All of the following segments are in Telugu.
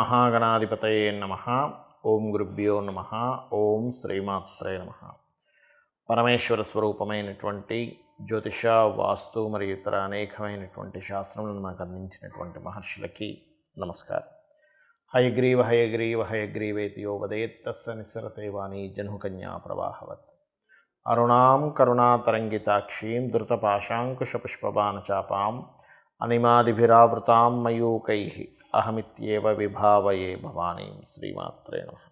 మహాగణాధిపతయే నమః. ఓం గురుభ్యో నమః. ఓం శ్రీమాత్రే నమః. పరమేశ్వర స్వరూపమైనటువంటి జ్యోతిష, వాస్తు మరియు ఇతర అనేకమైనటువంటి శాస్త్రములను మనకు అందించినటువంటి మహర్షులకి నమస్కారం. హయగ్రీవ హయగ్రీవ హయగ్రీవేతి యో వదేత్ తస్య నిస్సరతే వాణి జహ్నుకన్యా ప్రవాహవత్. అరుణాం కరుణాతరంగితాక్షీం ధృతపాశాంకుశపుష్పబాణచాపాం అనిమాదిభిరావృతాం మయూకైః అహమిత్యేవ విభావయే భవానీం. శ్రీమాత్రే నమః.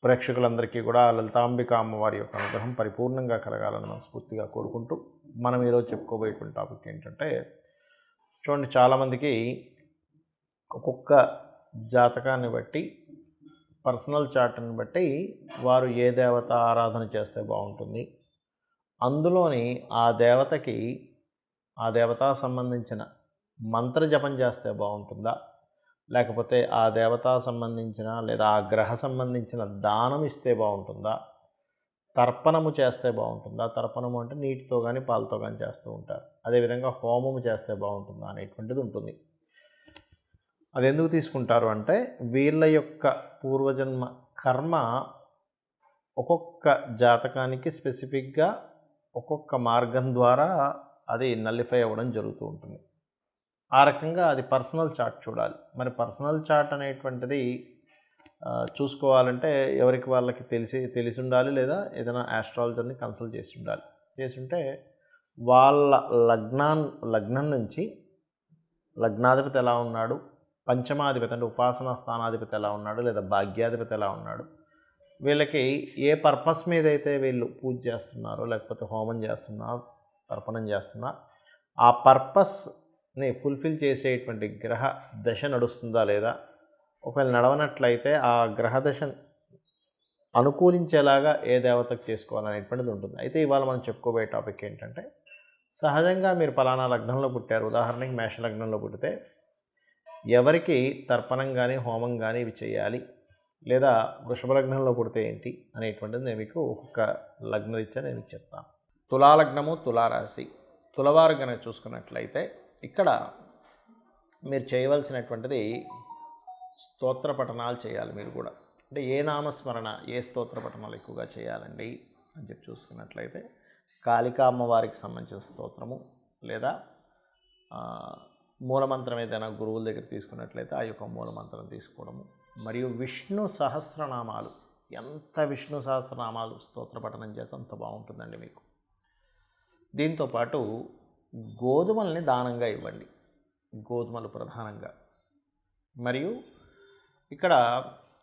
ప్రేక్షకులందరికీ కూడా లలితాంబిక అమ్మవారి యొక్క అనుగ్రహం పరిపూర్ణంగా కలగాలని మనస్ఫూర్తిగా కోరుకుంటూ మనం ఈరోజు చెప్పుకోబోయేటువంటి టాపిక్ ఏంటంటే, చూడండి, చాలామందికి ఒక్కొక్క జాతకాన్ని బట్టి, పర్సనల్ చార్ట్ని బట్టి వారు ఏ దేవత ఆరాధన చేస్తే బాగుంటుంది, అందులోని ఆ దేవతకి ఆ దేవతా సంబంధించిన మంత్ర జపం చేస్తే బాగుంటుందా, లేకపోతే ఆ దేవతా సంబంధించిన లేదా ఆ గ్రహ సంబంధించిన దానం ఇస్తే బాగుంటుందా, తర్పణము చేస్తే బాగుంటుందా. తర్పణము అంటే నీటితో కానీ పాలతో కానీ చేస్తూ ఉంటారు. అదేవిధంగా హోమము చేస్తే బాగుంటుందా అనేటువంటిది ఉంటుంది. అది ఎందుకు తీసుకుంటారు అంటే, వీళ్ళ యొక్క పూర్వజన్మ కర్మ ఒక్కొక్క జాతకానికి స్పెసిఫిక్గా ఒక్కొక్క మార్గం ద్వారా అది నల్లిఫై అవ్వడం జరుగుతూ ఉంటుంది. ఆ రకంగా అది పర్సనల్ చార్ట్ చూడాలి. మరి పర్సనల్ చార్ట్ అనేటువంటిది చూసుకోవాలంటే ఎవరికి వాళ్ళకి తెలిసి ఉండాలి, లేదా ఏదైనా ఆస్ట్రాలజర్ని కన్సల్ట్ చేసి ఉంటే వాళ్ళ లగ్నం నుంచి లగ్నాధిపతి ఎలా ఉన్నాడు, పంచమాధిపతి అంటే ఉపాసనా స్థానాధిపతి ఎలా ఉన్నాడు, లేదా భాగ్యాధిపతి ఎలా ఉన్నాడు, వీళ్ళకి ఏ పర్పస్ మీద అయితే వీళ్ళు పూజ చేస్తున్నారో, లేకపోతే హోమం చేస్తున్నా, తర్పణం చేస్తున్నా, ఆ పర్పస్ని ఫుల్ఫిల్ చేసేటువంటి గ్రహ దశ నడుస్తుందా లేదా, ఒకవేళ నడవనట్లయితే ఆ గ్రహ దశ అనుకూలించేలాగా ఏ దేవతకు చేసుకోవాలనేటువంటిది ఉంటుంది. అయితే ఇవాళ మనం చెప్పుకోబోయే టాపిక్ ఏంటంటే, సహజంగా మీరు పలానా లగ్నంలో పుట్టారు, ఉదాహరణకి మేష లగ్నంలో పుట్టితే ఎవరికి తర్పణం కానీ హోమం కానీ ఇవి చేయాలి, లేదా వృషభ లగ్నంలో పుడితే ఏంటి అనేటువంటిది నేను మీకు ఒక్కొక్క లగ్నరీత్యా నేను చెప్తాను. తులాలగ్నము, తులారాశి, తులవారు కనుక చూసుకున్నట్లయితే ఇక్కడ మీరు చేయవలసినటువంటిది స్తోత్ర పఠనాలు చేయాలి. మీరు కూడా అంటే ఏ నామస్మరణ, ఏ స్తోత్ర పఠనాలు ఎక్కువగా చేయాలండి అని చెప్పి చూసుకున్నట్లయితే, కాళికా అమ్మవారికి సంబంధించిన స్తోత్రము, లేదా మూలమంత్రం ఏదైనా గురువుల దగ్గర తీసుకున్నట్లయితే ఆ యొక్క మూలమంత్రం తీసుకోవడము, మరియు విష్ణు సహస్రనామాలు, ఎంత విష్ణు సహస్రనామాలు స్తోత్ర పఠనం చేస్తే అంత బాగుంటుందండి మీకు. దీంతోపాటు గోధుమల్ని దానంగా ఇవ్వండి, గోధుమలు ప్రధానంగా. మరియు ఇక్కడ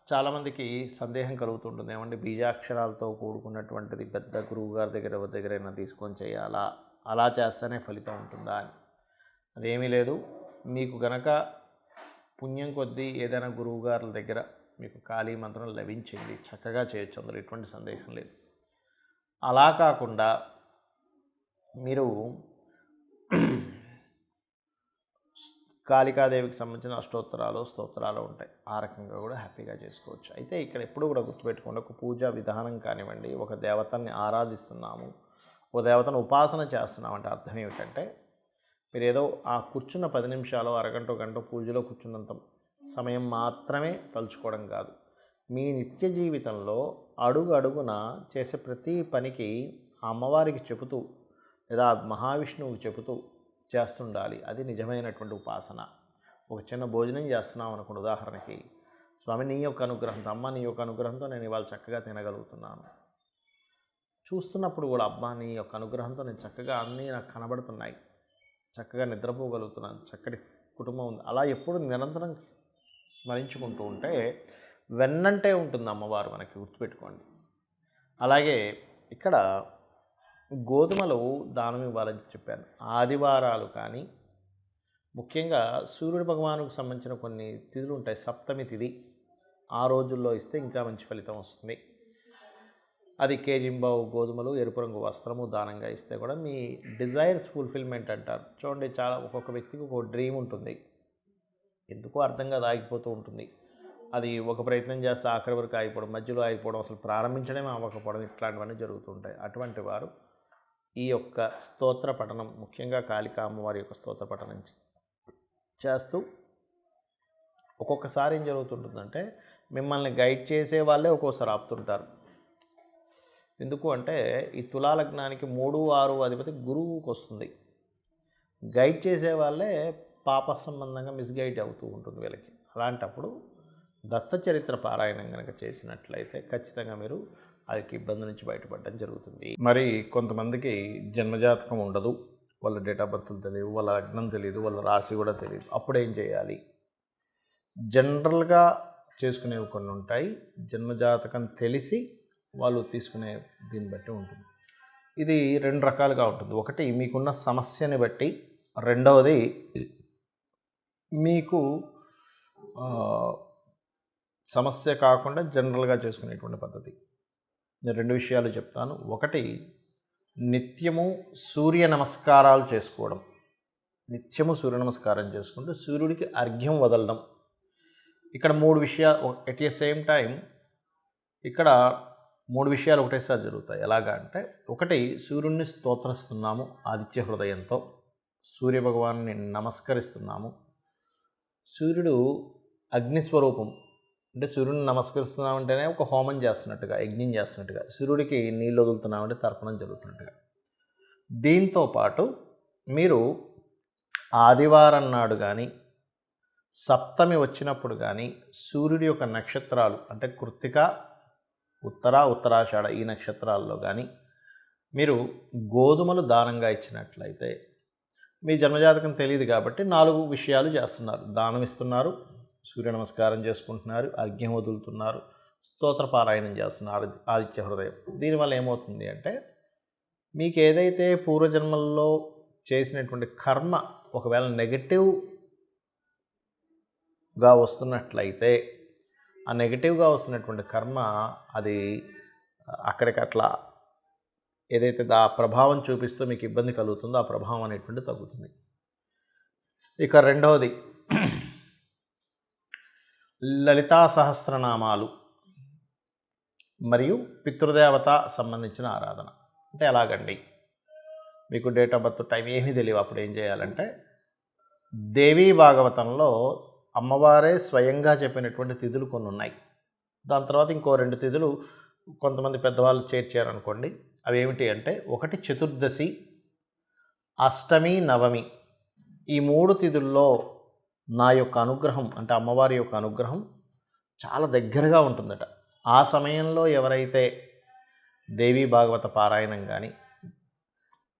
చాలామందికి సందేహం కలుగుతుంటుంది, ఏమంటే బీజాక్షరాలతో కూడుకున్నటువంటిది పెద్ద గురువు గారి దగ్గరైనా తీసుకొని చేయాలా, అలా చేస్తేనే ఫలితం ఉంటుందా అని. అదేమీ లేదు. మీకు గనక పుణ్యం కొద్దీ ఏదైనా గురువు గారి దగ్గర మీకు కాళీ మంత్రం లభించింది, చక్కగా చేయొచ్చు, అందులో ఎటువంటి సందేహం లేదు. అలా కాకుండా మీరు కాళికాదేవికి సంబంధించిన స్తోత్రాలు ఉంటాయి, ఆ రకంగా కూడా హ్యాపీగా చేసుకోవచ్చు. అయితే ఇక్కడ ఎప్పుడు కూడా గుర్తుపెట్టుకోండి, ఒక పూజా విధానం కానివ్వండి, ఒక దేవతని ఆరాధిస్తున్నాము, ఒక దేవతను ఉపాసన చేస్తున్నాం అంటే అర్థం ఏమిటంటే, మీరు ఏదో ఆ కూర్చున్న 10 నిమిషాలు, అరగంట, గంట పూజలో కూర్చున్నంత సమయం మాత్రమే తలుచుకోవడం కాదు. మీ నిత్య జీవితంలో అడుగు అడుగున చేసే ప్రతి పనికి అమ్మవారికి చెబుతూ, లేదా మహావిష్ణువుకి చెబుతూ చేస్తుండాలి. అది నిజమైనటువంటి ఉపాసన. ఒక చిన్న భోజనం చేస్తున్నాం అనుకోండి, ఉదాహరణకి, స్వామి నీ యొక్క అనుగ్రహంతో, అమ్మ నీ యొక్క అనుగ్రహంతో నేను ఇవాళ చక్కగా తినగలుగుతున్నాను, చూస్తున్నప్పుడు కూడా అబ్బా నీ యొక్క అనుగ్రహంతో నేను చక్కగా అన్నీ నాకు కనబడుతున్నాయి, చక్కగా నిద్రపోగలుగుతున్నాను, చక్కటి కుటుంబం ఉంది, అలా ఎప్పుడు నిరంతరం స్మరించుకుంటూ ఉంటే వెన్నంటే ఉంటుంది అమ్మవారు, మనకి గుర్తుపెట్టుకోండి. అలాగే ఇక్కడ గోధుమలు దానం ఇవ్వాలని చెప్పాను. ఆదివారాలు కానీ, ముఖ్యంగా సూర్యుడు భగవానుకు సంబంధించిన కొన్ని తిథులు ఉంటాయి, సప్తమి తిథి, ఆ రోజుల్లో ఇస్తే ఇంకా మంచి ఫలితం వస్తుంది. అది కేజింబావు గోధుమలు, ఎరుపు రంగు వస్త్రము దానంగా ఇస్తే కూడా మీ డిజైర్స్ ఫుల్ఫిల్మెంట్ అంటారు. చూడండి, చాలా ఒక్కొక్క వ్యక్తికి ఒక డ్రీమ్ ఉంటుంది, ఎందుకో అర్థంగా ఆగిపోతూ ఉంటుంది. అది ఒక ప్రయత్నం చేస్తే ఆఖరి వరకు ఆగిపోవడం, మధ్యలో ఆగిపోవడం, అసలు ప్రారంభించడమే అవ్వకపోవడం, ఇట్లాంటివన్నీ జరుగుతుంటాయి. అటువంటి వారు ఈ యొక్క స్తోత్ర పఠనం, ముఖ్యంగా కాళికా అమ్మవారి యొక్క స్తోత్ర పఠనం చేస్తూ ఒక్కొక్కసారి ఏం జరుగుతుంటుందంటే మిమ్మల్ని గైడ్ చేసే వాళ్ళే ఒక్కోసారి ఆపుతుంటారు. ఎందుకు అంటే ఈ తులా లగ్నానికి 3, 6 అధిపతి గురువుకి వస్తుంది. గైడ్ చేసే వాళ్ళే పాప సంబంధంగా మిస్గైడ్ అవుతూ ఉంటుంది వీళ్ళకి. అలాంటప్పుడు దత్త చరిత్ర పారాయణం కనుక చేసినట్లయితే ఖచ్చితంగా మీరు ఆ యొక్క ఇబ్బంది నుంచి బయటపడడం జరుగుతుంది. మరి కొంతమందికి జన్మజాతకం ఉండదు, వాళ్ళ డేట్ ఆఫ్ బర్త్లు తెలియదు, వాళ్ళ లగ్నం తెలియదు, వాళ్ళ రాశి కూడా తెలియదు. అప్పుడు ఏం చేయాలి? జనరల్గా చేసుకునేవి కొన్ని ఉంటాయి. జన్మజాతకం తెలిసి వాళ్ళు తీసుకునే దీన్ని బట్టి ఉంటుంది. ఇది 2 రకాలుగా ఉంటుంది. ఒకటి మీకున్న సమస్యని బట్టి, రెండవది మీకు సమస్య కాకుండా జనరల్గా చేసుకునేటువంటి పద్ధతి. నేను 2 విషయాలు చెప్తాను. ఒకటి, నిత్యము సూర్య నమస్కారాలు చేసుకోవడం. నిత్యము సూర్య నమస్కారం చేసుకుంటూ సూర్యుడికి అర్ఘ్యం వదలడం. ఇక్కడ 3 విషయాలు ఎట్ ఏ సేమ్ టైం ఇక్కడ 3 విషయాలు ఒకటేసారి జరుగుతాయి. ఎలాగా అంటే, ఒకటి, సూర్యుడిని స్తోత్రిస్తున్నాము ఆదిత్య హృదయంతో, సూర్యభగవాన్ని నమస్కరిస్తున్నాము. సూర్యుడు అగ్నిస్వరూపం, అంటే సూర్యుడిని నమస్కరిస్తున్నామంటేనే ఒక హోమం చేస్తున్నట్టుగా, యజ్ఞం చేస్తున్నట్టుగా, సూర్యుడికి నీళ్ళు వదులుతున్నామంటే తర్పణం జరుగుతున్నట్టుగా. దీంతో పాటు మీరు ఆదివారం నాడు కానీ, సప్తమి వచ్చినప్పుడు కానీ, సూర్యుడి యొక్క నక్షత్రాలు అంటే కృత్తిక, ఉత్తర, ఉత్తరాషాఢ ఈ నక్షత్రాల్లో కానీ మీరు గోధుమలు దానంగా ఇచ్చినట్లయితే, మీ జన్మజాతకం తెలియదు కాబట్టి 4 విషయాలు చేస్తున్నారు. దానం ఇస్తున్నారు, సూర్య నమస్కారం చేసుకుంటున్నారు, అర్ఘ్యం వదులుతున్నారు, స్తోత్ర పారాయణం చేస్తున్నారు ఆదిత్య హృదయం. దీనివల్ల ఏమవుతుంది అంటే, మీకు ఏదైతే పూర్వజన్మల్లో చేసినటువంటి కర్మ ఒకవేళ నెగటివ్గా వస్తున్నట్లయితే, ఆ నెగటివ్గా వస్తున్నటువంటి కర్మ అది అక్కడికట్లా ఏదైతే ఆ ప్రభావం చూపిస్తూ మీకు ఇబ్బంది కలుగుతుందో ఆ ప్రభావం అనేటువంటి తగ్గుతుంది. ఇక రెండవది, లలితా సహస్రనామాలు మరియు పితృదేవత సంబంధించిన ఆరాధన. అంటే ఎలాగండి? మీకు డేట్ ఆఫ్ బర్త్ టైం ఏమీ తెలియవు. అప్పుడు ఏం చేయాలంటే, దేవీ భాగవతంలో అమ్మవారే స్వయంగా చెప్పినటువంటి తిథులు కొన్ని ఉన్నాయి. దాని తర్వాత ఇంకో 2 తిథులు కొంతమంది పెద్దవాళ్ళు చేర్చారనుకోండి. అవి ఏమిటి అంటే, ఒకటి చతుర్దశి, అష్టమి, నవమి. ఈ 3 తిథుల్లో నా యొక్క అనుగ్రహం అంటే అమ్మవారి యొక్క అనుగ్రహం చాలా దగ్గరగా ఉంటుందట. ఆ సమయంలో ఎవరైతే దేవీ భాగవత పారాయణం కానీ,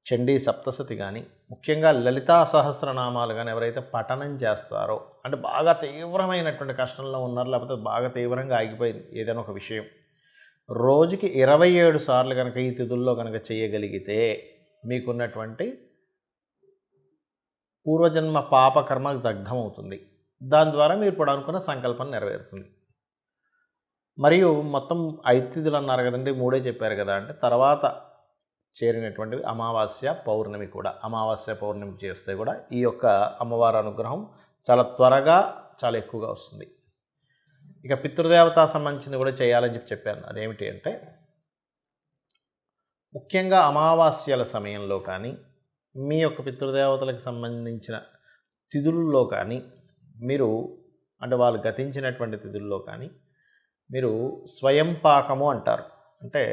చండీ సప్తశతి కానీ, ముఖ్యంగా లలితా సహస్రనామాలు కానీ ఎవరైతే పఠనం చేస్తారో, అంటే బాగా తీవ్రమైనటువంటి కష్టంలో ఉన్నారు, లేకపోతే బాగా తీవ్రంగా ఆగిపోయింది ఏదైనా ఒక విషయం, రోజుకి 27 సార్లు కనుక ఈ తిథుల్లో కనుక చేయగలిగితే మీకున్నటువంటి పూర్వజన్మ పాపకర్మకు దగ్ధమవుతుంది. దాని ద్వారా మీరు ఇప్పుడు అనుకున్న సంకల్పం నెరవేరుతుంది. మరియు మొత్తం 5 తిథులు అన్నారు కదండి, 3 చెప్పారు కదా అంటే, తర్వాత చేరినటువంటివి అమావాస్య, పౌర్ణమి కూడా. అమావాస్య, పౌర్ణమి చేస్తే కూడా ఈ యొక్క అమ్మవారి అనుగ్రహం చాలా త్వరగా చాలా ఎక్కువగా వస్తుంది. ఇక పితృదేవత సంబంధించింది కూడా చేయాలని చెప్పాను. అదేమిటి అంటే, ముఖ్యంగా అమావాస్యల సమయంలో కానీ, మీ యొక్క పితృదేవతలకు సంబంధించిన తిథుల్లో కానీ మీరు, అంటే వాళ్ళు గతించినటువంటి తిథుల్లో కానీ మీరు స్వయం పాకము అంటారు. అంటే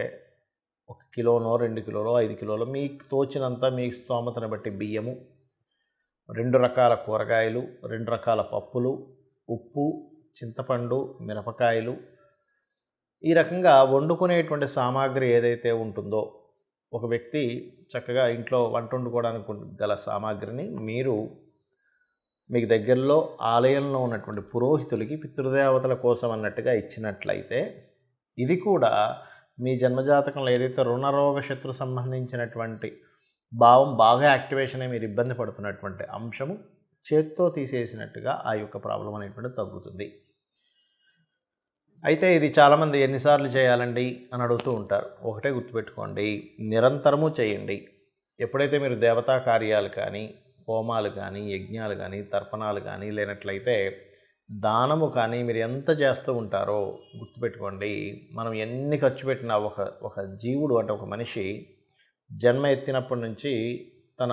1 కిలోనో 2 కిలోలో 5 కిలోలో మీకు తోచినంత మీ స్తోమతను బట్టి బియ్యము, 2 రకాల కూరగాయలు, 2 రకాల పప్పులు, ఉప్పు, చింతపండు, మిరపకాయలు, ఈ రకంగా వండుకునేటువంటి సామాగ్రి ఏదైతే ఉంటుందో, ఒక వ్యక్తి చక్కగా ఇంట్లో వంట వండుకోవడానికి గల సామాగ్రిని మీరు మీకు దగ్గరలో ఆలయంలో ఉన్నటువంటి పురోహితులకి పితృదేవతల కోసం అన్నట్టుగా ఇచ్చినట్లయితే, ఇది కూడా మీ జన్మజాతకంలో ఏదైతే రుణరోగ శత్రు సంబంధించినటువంటి భావం బాగా యాక్టివేషన్ అయ్యి మీరు ఇబ్బంది పడుతున్నటువంటి అంశము చేత్తో తీసేసినట్టుగా ఆ యొక్క ప్రాబ్లం అనేటువంటి తగ్గుతుంది. అయితే ఇది చాలామంది ఎన్నిసార్లు చేయాలండి అని అడుగుతూ ఉంటారు. ఒకటే గుర్తుపెట్టుకోండి, నిరంతరము చేయండి. ఎప్పుడైతే మీరు దేవతా కార్యాలు కానీ, హోమాలు కానీ, యజ్ఞాలు కానీ, తర్పణాలు కానీ, లేనట్లయితే దానము కానీ మీరు ఎంత చేస్తూ ఉంటారో గుర్తుపెట్టుకోండి, మనం ఎన్ని ఖర్చు పెట్టినా ఒక జీవుడు అంటే ఒక మనిషి జన్మ ఎత్తినప్పటి నుంచి తన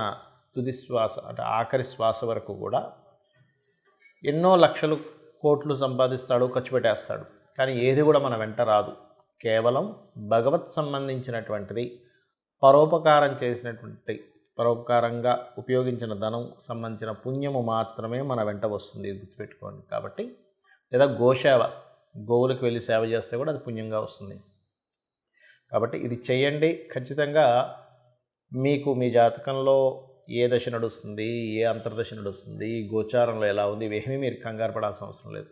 తుది శ్వాస అంటే ఆఖరి శ్వాస వరకు కూడా ఎన్నో లక్షలు కోట్లు సంపాదిస్తాడు, ఖర్చు పెట్టేస్తాడు. కానీ ఏది కూడా మన వెంట రాదు. కేవలం భగవత్ సంబంధించినటువంటిది, పరోపకారంగా ఉపయోగించిన ధనం సంబంధించిన పుణ్యము మాత్రమే మన వెంట వస్తుంది, గుర్తుపెట్టుకోండి. కాబట్టి లేదా గోసేవ, గోవులకు వెళ్ళి సేవ చేస్తే కూడా అది పుణ్యంగా వస్తుంది. కాబట్టి ఇది చేయండి. ఖచ్చితంగా మీకు మీ జాతకంలో ఏ దశ నడుస్తుంది, ఏ అంతర్దశ నడుస్తుంది, గోచారంలో ఎలా ఉంది, ఇవేమీ మీరు కంగారు పడాల్సిన అవసరం లేదు.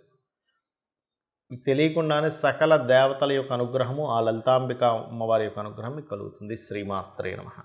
తెలియకుండానే సకల దేవతల యొక్క అనుగ్రహము, ఆ లలితాంబిక అమ్మవారి యొక్క అనుగ్రహం మీకు కలుగుతుంది. శ్రీమాత్రే నమః.